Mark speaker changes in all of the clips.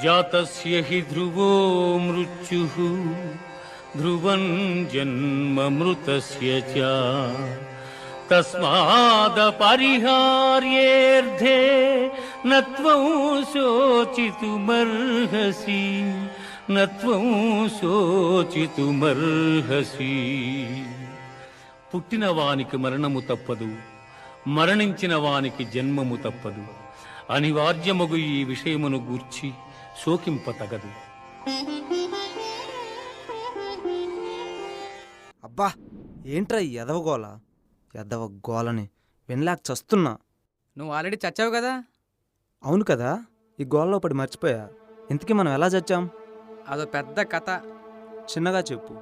Speaker 1: జాతస్య హి ధ్రువో మృత్యుః ధ్రువం జన్మ మృతస్య చ తస్మాద్ పరిహార్యేర్థే నత్వం శోచితుమర్హసి నత్వం శోచితుమర్హసి. పుట్టిన వానికి మరణము తప్పదు, మరణించిన వానికి జన్మము తప్పదు. అనివార్యమగు ఈ విషయమును గూర్చి శోకింపతగదు.
Speaker 2: అబ్బా ఏంట్రా ఈ ఎదవగోల, ఎదవ గోలని వినలేక చస్తున్నా.
Speaker 3: నువ్వు ఆల్రెడీ చచ్చావు కదా.
Speaker 2: అవును కదా, ఈ గోలలో పడి మర్చిపోయా. ఇంతకీ మనం ఎలా చచ్చాం?
Speaker 3: అదో పెద్ద కథ.
Speaker 2: చిన్నగా చెప్పు.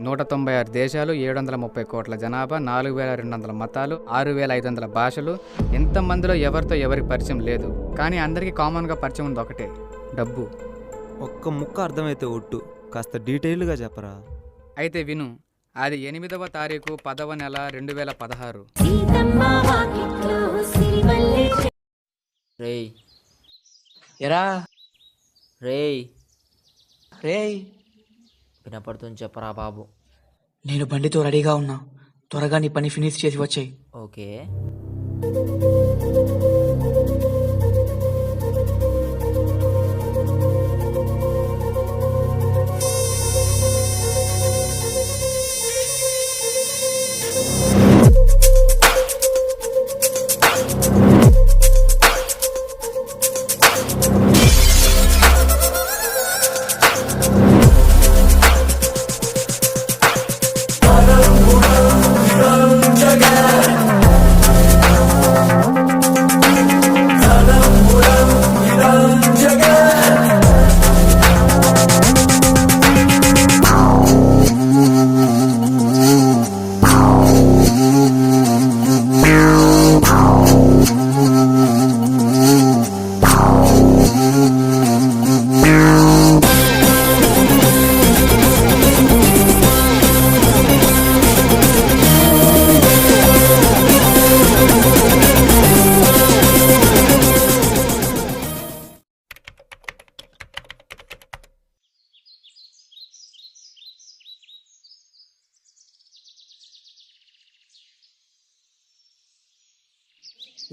Speaker 3: 196 దేశాలు, 730 కోట్ల జనాభా, 4200 మతాలు, 6500 భాషలు. ఇంతమందిలో ఎవరితో ఎవరికి పరిచయం లేదు, కానీ అందరికీ కామన్గా పరిచయం ఉంది ఒకటే, డబ్బు.
Speaker 2: ఒక్క ముక్క అర్థమైతే ఒట్టు, కాస్త డీటెయిల్గా చెప్పరా.
Speaker 3: అయితే విను. అది 8వ తారీఖు 10వ నెల 2016.
Speaker 4: రేయ్ ఎరా రేయ్
Speaker 5: రేయ్
Speaker 4: వినపడుతుంది చెప్పరా బాబు.
Speaker 5: నేను బండితో రెడీగా ఉన్నా, త్వరగా నీ పని ఫినిష్ చేసి వచ్చాయి.
Speaker 4: ఓకే.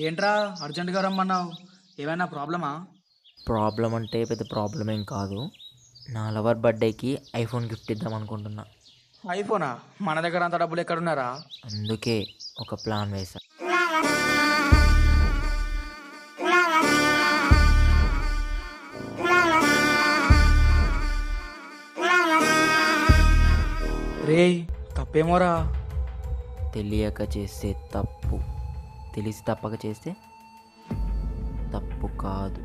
Speaker 5: ఏంట్రా అర్జెంటుగా రమ్మన్నావు, ఏమైనా ప్రాబ్లమా?
Speaker 4: ప్రాబ్లం అంటే పెద్ద ప్రాబ్లం ఏం కాదు. నా లవర్ బర్త్డేకి ఐఫోన్ గిఫ్ట్ ఇద్దాం అనుకుంటున్నా.
Speaker 5: ఐఫోనా? మన దగ్గర అంత డబ్బులు ఎక్కడున్నారా?
Speaker 4: అందుకే ఒక ప్లాన్ వేసా.
Speaker 5: రేయ్ తప్పేమోరా.
Speaker 4: తెలియక చేస్తే తప్పు, తెలిసి తప్పక చేస్తే తప్పు కాదు.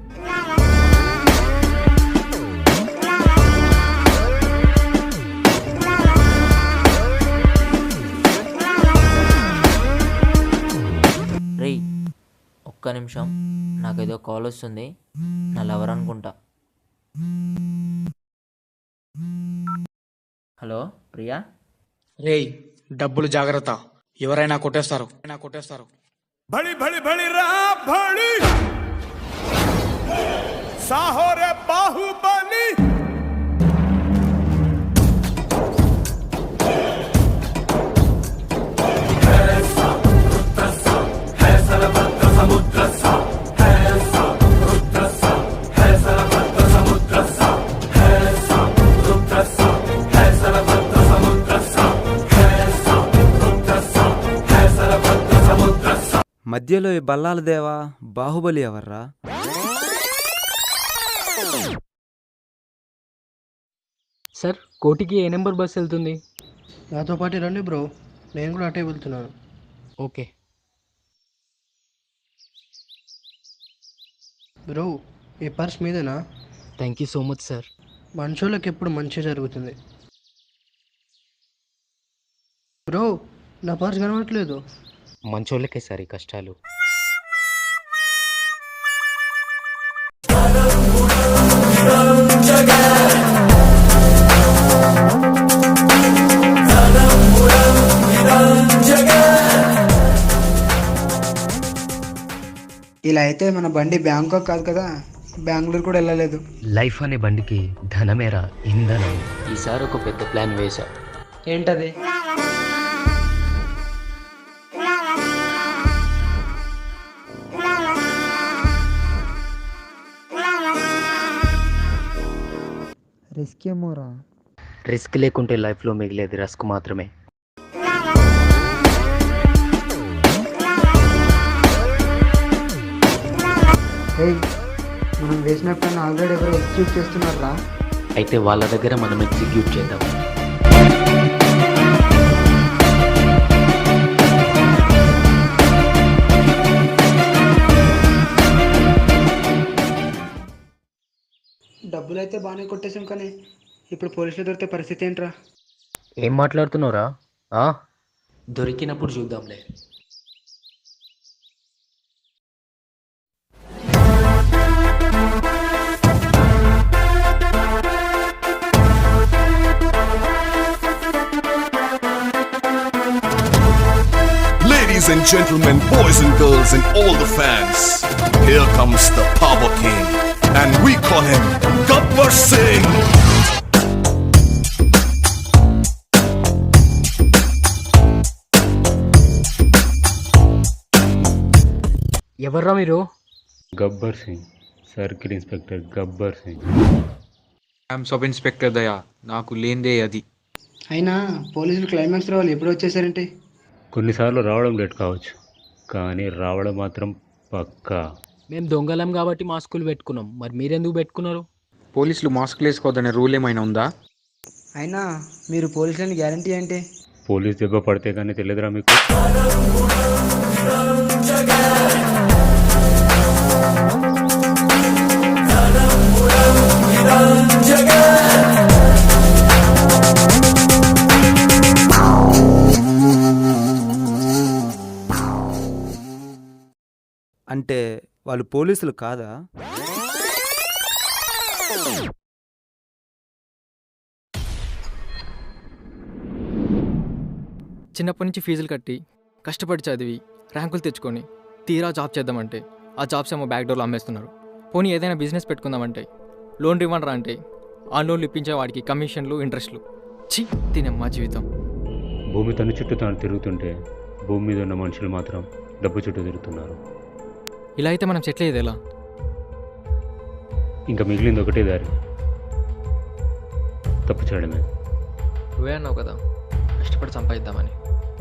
Speaker 4: రేయ్ ఒక్క నిమిషం, నాకేదో కాల్ వస్తుంది. నా లవర్ అనుకుంటా. హలో ప్రియా.
Speaker 5: రేయ్ డబ్బులు జాగ్రత్త, ఎవరైనా కొట్టేస్తారు.
Speaker 6: भड़ी भड़ी भड़ी रहा भड़ी साहो रे बाहुबली
Speaker 2: మధ్యలో ఈ బల్లాల దేవా బాహుబలి ఎవర్రా?
Speaker 3: సార్, కోటికి ఏ నెంబర్ బస్ వెళ్తుంది?
Speaker 7: నాతో పాటు రండి బ్రో, నేను కూడా అటే వెళ్తున్నాను.
Speaker 3: ఓకే
Speaker 7: బ్రో, ఈ పర్స్ మీదేనా?
Speaker 3: Thank you so much sir.
Speaker 7: మనుషులకు ఎప్పుడు మంచి జరుగుతుంది. బ్రో, నా పర్స్ కనబడట్లేదు.
Speaker 3: మంచోళ్ళకే సార్ ఈ కష్టాలు.
Speaker 8: ఇలా అయితే మన బండి బ్యాంకాక్ కాదు కదా,
Speaker 7: బెంగళూరు కూడా వెళ్ళలేదు.
Speaker 8: లైఫ్ అనే బండికి ధనమేరా ఇంధనం.
Speaker 9: ఈసారి ఒక పెద్ద ప్లాన్ వేశా.
Speaker 7: ఏంటది? రిస్క్ ఏమోరా.
Speaker 8: రిస్క్ లేకుంటే లైఫ్లో మిగిలేది రస్క్ మాత్రమే.
Speaker 7: మనం వేసిన ప్లాన్ ఆల్రెడీ ఎవరు ఎగ్జిక్యూట్ చేస్తున్నారా?
Speaker 9: అయితే వాళ్ళ దగ్గర మనం ఎగ్జిక్యూట్ చేద్దాం.
Speaker 7: డబ్బులు అయితే బాగానే కొట్టేసాం, కానీ ఇప్పుడు పోలీసులు దొరికితే పరిస్థితి ఏంట్రా?
Speaker 8: ఏం మాట్లాడుతున్నావురా?
Speaker 9: దొరికినప్పుడు చూద్దాంలే.
Speaker 6: Ladies and gentlemen, boys and girls, and all the fans, here comes the Power King, and we call him Gabbar Singh.
Speaker 8: ఎవర్రా మీరు?
Speaker 1: Gabbar Singh, circle inspector Gabbar Singh.
Speaker 10: Sub inspector దయా, నాకు లేందే అది.
Speaker 7: అయినా పోలీసులు క్లైమాక్స్ వాళ్ళు ఎప్పుడు వచ్చేసారంటే?
Speaker 1: కొన్నిసార్లు రావడం లేట్ కావచ్చు, కానీ రావడం మాత్రం పక్కా.
Speaker 9: మేము దొంగలం కాబట్టి మాస్కులు పెట్టుకున్నాం, మరి మీరెందుకు పెట్టుకున్నారు?
Speaker 10: పోలీసులు మాస్కులు వేసుకోవద్దనే రూల్ ఏమైనా ఉందా?
Speaker 7: అయినా మీరు పోలీసులని గ్యారంటీ ఏంటి?
Speaker 1: పోలీస్ దెబ్బ పడితే కానీ తెలియదురా మీకు?
Speaker 2: అంటే వాళ్ళు పోలీసులు కాదా?
Speaker 3: చిన్నప్పటి నుంచి ఫీజులు కట్టి కష్టపడి చదివి ర్యాంకులు తెచ్చుకొని తీరా జాబ్ చేద్దామంటే ఆ జాబ్స్ ఏమో బ్యాక్ డోర్లో అమ్మేస్తున్నారు. పోనీ ఏదైనా బిజినెస్ పెట్టుకుందామంటే లోన్ ఇవ్వనరా అంటే ఆ లోన్లు ఇప్పించే వాడికి కమిషన్లు, ఇంట్రెస్ట్లు. ఛీ, తినమ్మా జీవితం.
Speaker 1: భూమి తన చుట్టూ తాను తిరుగుతుంటే భూమి మీద ఉన్న మనుషులు మాత్రం డబ్బు చుట్టూ తిరుగుతున్నారు.
Speaker 3: ఇలా అయితే మనం సెటిల్ అయ్యేది ఎలా?
Speaker 1: ఇంకా మిగిలింది ఒకటే దారి, తప్పు చేయడమే.
Speaker 3: నువ్వే అన్నావు కదా కష్టపడి సంపాదిద్దామని,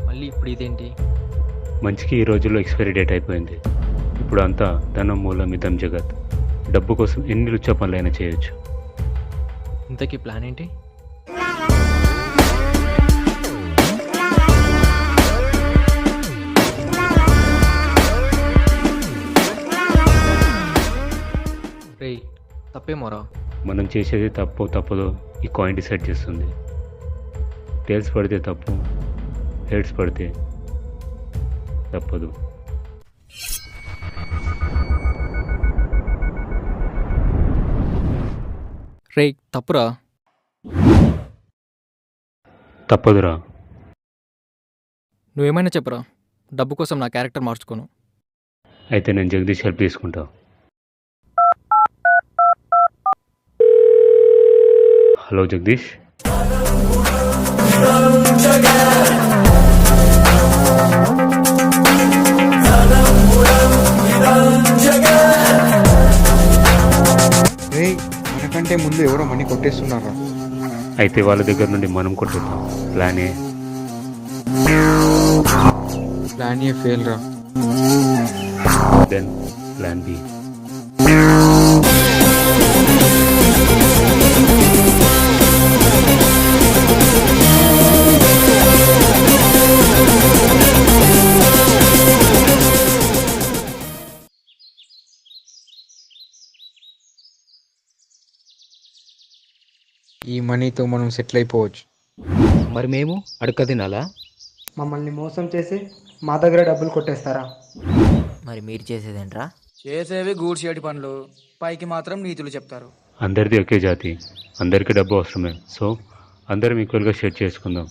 Speaker 3: మళ్ళీ ఇప్పుడు ఇదేంటి?
Speaker 1: మంచికి ఈ రోజుల్లో ఎక్స్పైరీ డేట్ అయిపోయింది. ఇప్పుడు అంతా ధనం మూలం ఇదం జగత్. డబ్బు కోసం ఎన్ని లుచ్చా పనులైనా చేయొచ్చు.
Speaker 3: ఇంతకీ ప్లాన్ ఏంటి? రే తప్పేమోరా.
Speaker 1: మనం చేసేది తప్పదో ఈ కాయిన్ డిసైడ్ చేస్తుంది. టేల్స్ పడితే తప్పు, హెడ్స్ పడితే తప్పదు.
Speaker 3: రే తప్పురా.
Speaker 1: తప్పదురా.
Speaker 3: నువ్వేమైనా చెప్పరా, డబ్బు కోసం నా క్యారెక్టర్ మార్చుకోను.
Speaker 1: అయితే నేను జగదీష్ హెల్ప్ తీసుకుంటా. హలో జగదీష్.
Speaker 10: మనకంటే ముందు ఎవరో మనీ కొట్టేస్తున్నారా?
Speaker 1: అయితే వాళ్ళ దగ్గర నుండి మనం కొట్టేద్దాం. ప్లాన్
Speaker 10: ఏ ఫెయిల్ రా.
Speaker 1: Then plan B.
Speaker 10: ఈ మనీతో మనం సెటిల్ అయిపోవచ్చు.
Speaker 8: మరి మేము అడక తినాలా?
Speaker 7: మమ్మల్ని మోసం చేసి మా దగ్గర డబ్బులు కొట్టేస్తారా?
Speaker 4: మరి మీరు చేసేదేంట్రా?
Speaker 5: చేసేవి గూడ్చేటి పనులు, పైకి మాత్రం నీతులు చెప్తారు.
Speaker 1: అందరిది ఒకే జాతి, అందరికీ డబ్బు అవసరమే. సో అందరం ఈక్వల్గా షేర్ చేసుకుందాం.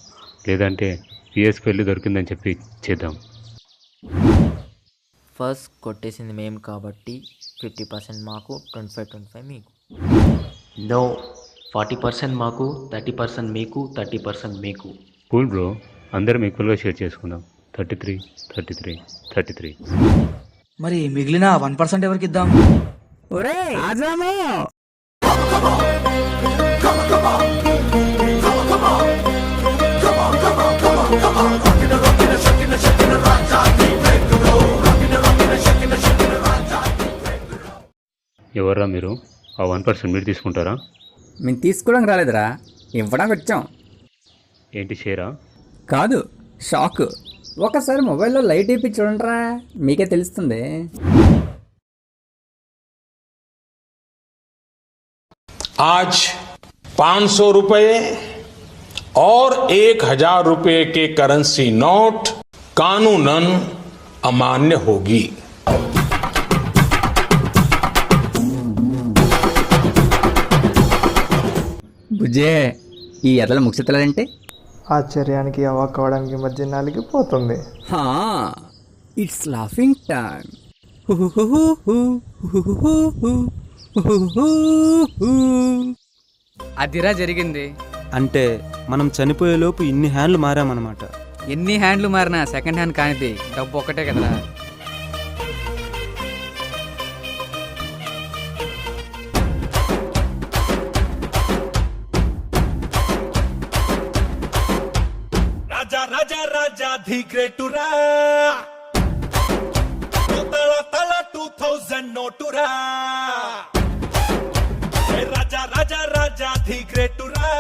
Speaker 1: లేదంటే పిఎస్కి వెళ్ళి దొరికిందని చెప్పి చేద్దాం.
Speaker 4: ఫస్ట్ కొట్టేసింది మేము కాబట్టి 50% మాకు, 25 మీకు.
Speaker 8: నో, 40% మాకు, 30% మీకు, 30% మీకు.
Speaker 1: కూల్ బ్రో, అందరం ఈక్వల్గా షేర్ చేసుకుందాం. 33 33 33.
Speaker 5: మరి మిగిలిన 1% ఎవరికి ఇద్దాం?
Speaker 1: ఎవర్రా మీరు? ఆ 1% మీరు తీసుకుంటారా?
Speaker 3: మేము తీసుకోవడానికి రాలేదురా, ఇవ్వడానికి వచ్చాం.
Speaker 1: ఏంటి షేరా?
Speaker 3: కాదు, షాక్. ఒకసారి మొబైల్లో లైట్ వేపి చూడండిరా, మీకే తెలుస్తుంది.
Speaker 11: आज 500 रुपए और 1000 रुपए के करेंसी नोट कानूनन अमान्य होगी.
Speaker 3: బుజ్జే, ఈ ఎర్రల ముఖ్యతలంటే
Speaker 7: ఆశ్చర్యానికి అవాక్ అవడానికి మధ్య నలిగిపోతుంది.
Speaker 3: It's laughing time. అదిరా జరిగింది.
Speaker 2: అంటే మనం చనిపోయేలోపు ఇన్ని హ్యాండ్లు మారామన్నమాట.
Speaker 3: ఎన్ని హ్యాండ్లు మారినా సెకండ్ హ్యాండ్ కానిది డబ్బు ఒక్కటే కదరా.
Speaker 11: राजा राजा राजा धी ग्रेटुरा तला तला 2000 नोटुरा राजा राजा राजा धी ग्रेटुरा